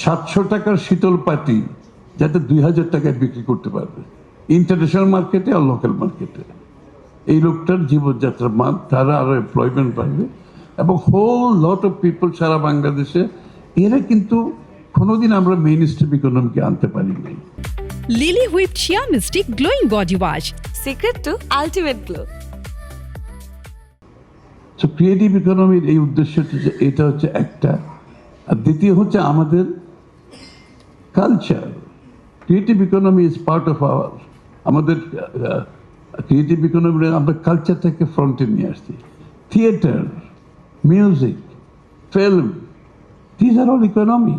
700 টাকার শীতল পাটি যাতে 2000 টাকায় বিক্রি করতে পারবে ইন্টারন্যাশনাল মার্কেটে আর লোকাল মার্কেটে। এই লোকটার জীবনযাত্রার মান, তারা আরো এমপ্লয়মেন্ট পাবে এবং হোল লট অফ পিপল সারা বাংলাদেশে। এরা কিন্তু কোনোদিন আমরা মেইন স্ট্রিম ইকোনমিকে আনতে পারি নাই। Lily whipped chia mystic glowing body wash. Secret to ultimate glow. So creative ইকোনমির এই উদ্দেশ্যটা, এটা হচ্ছে একটা। আর দ্বিতীয় হচ্ছে আমাদের culture. Creative economy is part of আমাদের ক্রিয়েটিভ ইকোনমি। আমরা কালচারটাকে ফ্রন্টে নিয়ে আসছি। Theatre, music, film, these are all economy.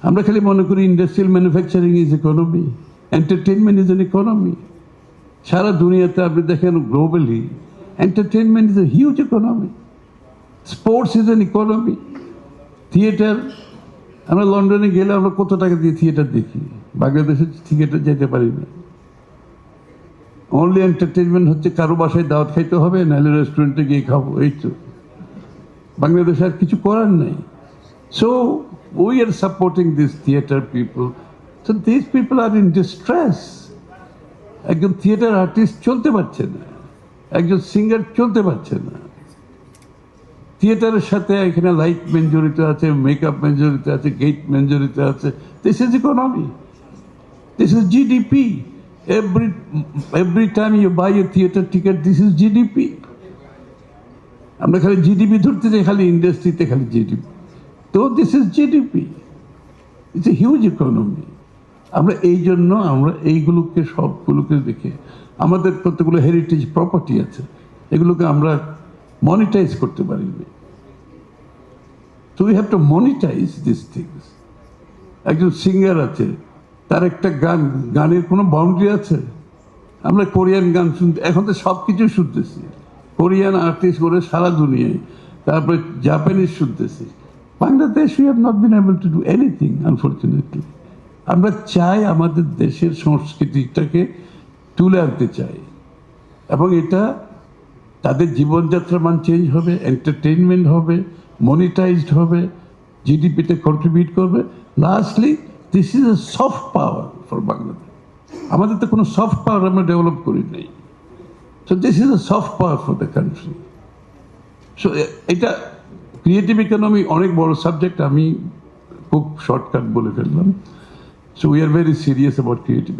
আমরা খালি মনে করি industrial manufacturing is economy, entertainment is an economy. সারা দুনিয়াতে আপনি দেখেন globally entertainment is a huge economy. Sports is an economy. Theater, আমরা লন্ডনে গেলে আমরা কত টাকা দিয়ে থিয়েটার দেখি, বাংলাদেশে থিয়েটার যেতে পারি না। অনলি এন্টারটেনমেন্ট হচ্ছে কারো বাসায় দাওয়াত খাইতে হবে, নাহলে রেস্টুরেন্টে গিয়ে খাবো, এই তো। বাংলাদেশে আর কিছু করার নেই। So we are supporting this theatre people. So this people are in distress. একজন থিয়েটার আর্টিস্ট চলতে পারছে না, একজন সিঙ্গার চলতে পারছে না। থিয়েটারের সাথে এখানে লাইট ম্যান জড়িত আছে, মেকআপ ম্যান জড়িত আছে, গেট ম্যান জড়িত আছে। This is economy, this is GDP. Every time you buy a theatre ticket, this is GDP. আমরা খালি জিডিপি ধরতে চাই, খালি ইন্ডাস্ট্রিতে খালি জিডিপি। তো this is GDP, it's a huge economy. আমরা এই জন্য আমরা এইগুলোকে সবগুলোকে দেখে, আমাদের কতগুলো হেরিটেজ প্রপার্টি আছে, এগুলোকে আমরা মনিটাইজ করতে পারিনি। So we have to monetise this things. একজন সিঙ্গার আছে, তার একটা গানের কোনো বাউন্ডারি আছে? আমরা কোরিয়ান গান শুনতে, এখন তো সব কিছু শুনতেছি, কোরিয়ান আর্টিস্ট করে সারা দুনিয়ায়, তারপরে জাপানিজ শুনতেছি। Bangladesh we have not been able to do anything unfortunately. আমরা চাই আমাদের দেশের সংস্কৃতিটাকে তুলে আনতে চাই, এবং এটা তাদের জীবনযাত্রার মান চেঞ্জ হবে, এন্টারটেইনমেন্ট হবে, মনিটাইজড হবে, জিডিপিতে কন্ট্রিবিউট করবে। Lastly this is a soft power for Bangladesh. আমাদের তো কোনো সফট পাওয়ার আমরা ডেভেলপ করি নাই। So this is a soft power for the country. So এটা ক্রিয়েটিভ ইকোনমি অনেক বড় সাবজেক্ট, আমি খুব শর্টকাট বলে ফেললাম। So we are very serious about creative